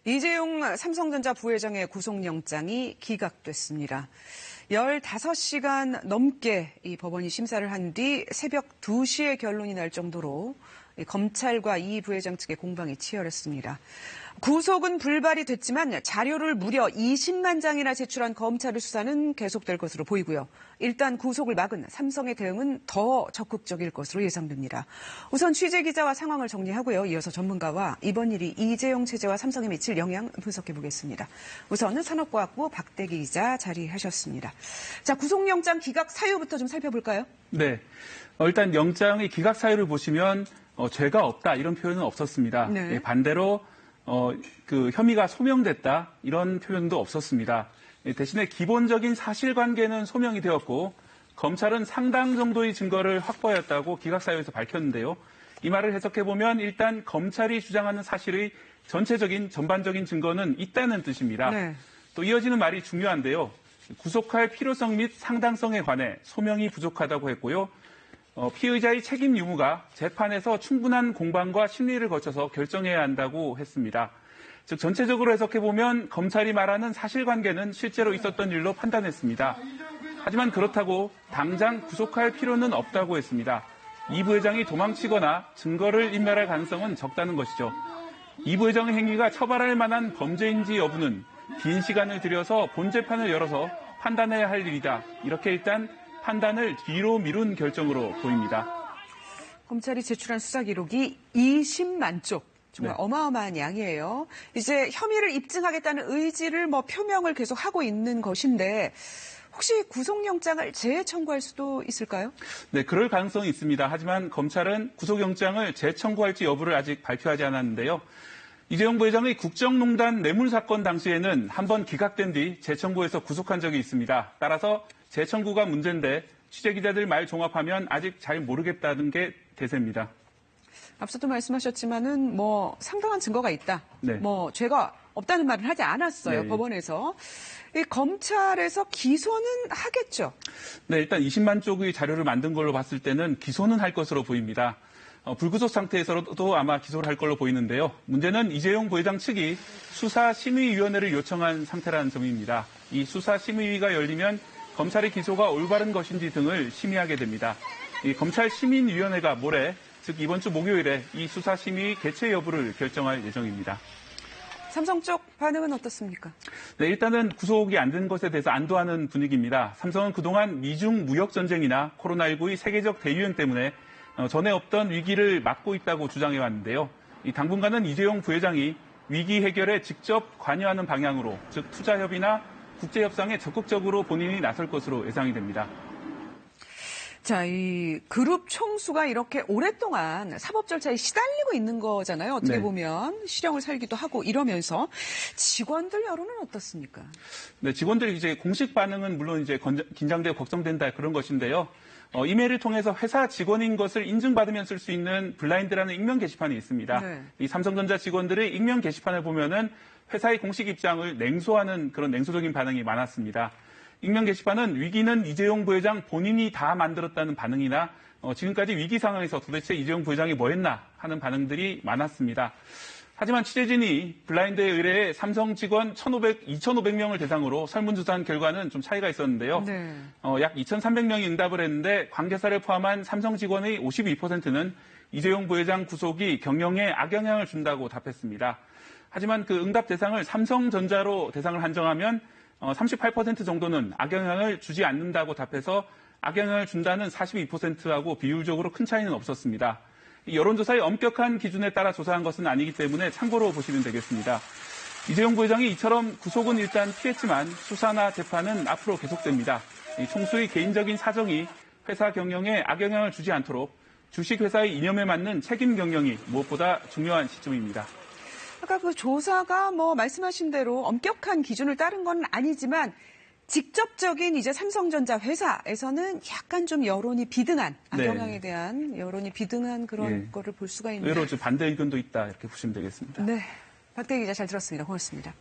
이재용 삼성전자 부회장의 구속영장이 기각됐습니다. 15시간 넘게 이 법원이 심사를 한 뒤 새벽 2시에 결론이 날 정도로 검찰과 이 부회장 측의 공방이 치열했습니다. 구속은 불발이 됐지만 자료를 무려 20만 장이나 제출한 검찰의 수사는 계속될 것으로 보이고요. 일단 구속을 막은 삼성의 대응은 더 적극적일 것으로 예상됩니다. 우선 취재기자와 상황을 정리하고요. 이어서 전문가와 이번 일이 이재용 체제와 삼성에 미칠 영향 분석해 보겠습니다. 우선은 산업과학부 박대기 기자 자리하셨습니다. 자, 구속영장 기각 사유부터 좀 살펴볼까요? 네. 일단 영장의 기각 사유를 보시면 죄가 없다 이런 표현은 없었습니다. 네. 반대로 그 혐의가 소명됐다 이런 표현도 없었습니다. 대신에 기본적인 사실관계는 소명이 되었고 검찰은 상당 정도의 증거를 확보하였다고 기각사유에서 밝혔는데요. 이 말을 해석해보면 일단 검찰이 주장하는 사실의 전반적인 증거는 있다는 뜻입니다. 네. 또 이어지는 말이 중요한데요. 구속할 필요성 및 상당성에 관해 소명이 부족하다고 했고요. 피의자의 책임 유무가 재판에서 충분한 공방과 심리를 거쳐서 결정해야 한다고 했습니다. 즉 전체적으로 해석해보면 검찰이 말하는 사실관계는 실제로 있었던 일로 판단했습니다. 하지만 그렇다고 당장 구속할 필요는 없다고 했습니다. 이 부회장이 도망치거나 증거를 인멸할 가능성은 적다는 것이죠. 이 부회장의 행위가 처벌할 만한 범죄인지 여부는 긴 시간을 들여서 본 재판을 열어서 판단해야 할 일이다. 이렇게 일단 판단을 뒤로 미룬 결정으로 보입니다. 검찰이 제출한 수사 기록이 20만 쪽. 정말 네. 어마어마한 양이에요. 이제 혐의를 입증하겠다는 의지를 표명을 계속 하고 있는 것인데 혹시 구속영장을 재청구할 수도 있을까요? 네, 그럴 가능성이 있습니다. 하지만 검찰은 구속영장을 재청구할지 여부를 아직 발표하지 않았는데요. 이재용 부회장의 국정농단 뇌물 사건 당시에는 한번 기각된 뒤 재청구해서 구속한 적이 있습니다. 따라서 재청구가 문제인데 취재기자들 말 종합하면 아직 잘 모르겠다는 게 대세입니다. 앞서도 말씀하셨지만은 상당한 증거가 있다. 네. 죄가 없다는 말은 하지 않았어요. 네. 법원에서. 이 검찰에서 기소는 하겠죠. 네, 일단 20만 쪽의 자료를 만든 걸로 봤을 때는 기소는 할 것으로 보입니다. 불구속 상태에서도 아마 기소를 할 걸로 보이는데요. 문제는 이재용 부회장 측이 수사심의위원회를 요청한 상태라는 점입니다. 이 수사심의위가 열리면 검찰의 기소가 올바른 것인지 등을 심의하게 됩니다. 이 검찰심의위원회가 모레, 즉 이번 주 목요일에 이 수사심의 개최 여부를 결정할 예정입니다. 삼성 쪽 반응은 어떻습니까? 네, 일단은 구속이 안 된 것에 대해서 안도하는 분위기입니다. 삼성은 그동안 미중 무역 전쟁이나 코로나19의 세계적 대유행 때문에 전에 없던 위기를 막고 있다고 주장해 왔는데요. 당분간은 이재용 부회장이 위기 해결에 직접 관여하는 방향으로, 즉 투자 협의나 국제 협상에 적극적으로 본인이 나설 것으로 예상이 됩니다. 자, 이 그룹 총수가 이렇게 오랫동안 사법 절차에 시달리고 있는 거잖아요. 어떻게 네. 보면 실형을 살기도 하고 이러면서 직원들 여론은 어떻습니까? 네, 직원들 이제 공식 반응은 물론 이제 긴장되고 걱정된다 그런 것인데요. 이메일을 통해서 회사 직원인 것을 인증받으면 쓸 수 있는 블라인드라는 익명 게시판이 있습니다. 네. 이 삼성전자 직원들의 익명 게시판을 보면은 회사의 공식 입장을 냉소하는 그런 냉소적인 반응이 많았습니다. 익명 게시판은 위기는 이재용 부회장 본인이 다 만들었다는 반응이나 지금까지 위기 상황에서 도대체 이재용 부회장이 뭐 했나 하는 반응들이 많았습니다. 하지만 취재진이 블라인드에 의뢰해 삼성 직원 2,500명을 대상으로 설문조사한 결과는 좀 차이가 있었는데요. 네. 약 2,300명이 응답을 했는데 관계사를 포함한 삼성 직원의 52%는 이재용 부회장 구속이 경영에 악영향을 준다고 답했습니다. 하지만 그 응답 대상을 삼성전자로 대상을 한정하면 38% 정도는 악영향을 주지 않는다고 답해서 악영향을 준다는 42%하고 비율적으로 큰 차이는 없었습니다. 여론조사의 엄격한 기준에 따라 조사한 것은 아니기 때문에 참고로 보시면 되겠습니다. 이재용 부회장이 이처럼 구속은 일단 피했지만 수사나 재판은 앞으로 계속됩니다. 총수의 개인적인 사정이 회사 경영에 악영향을 주지 않도록 주식회사의 이념에 맞는 책임 경영이 무엇보다 중요한 시점입니다. 아까 그 조사가 말씀하신 대로 엄격한 기준을 따른 건 아니지만 직접적인 이제 삼성전자 회사에서는 약간 좀 여론이 비등한 악영향에 대한 여론이 비등한 그런 거를 볼 수가 있는. 의외로 반대 의견도 있다 이렇게 보시면 되겠습니다. 네, 박대기 기자 잘 들었습니다. 고맙습니다.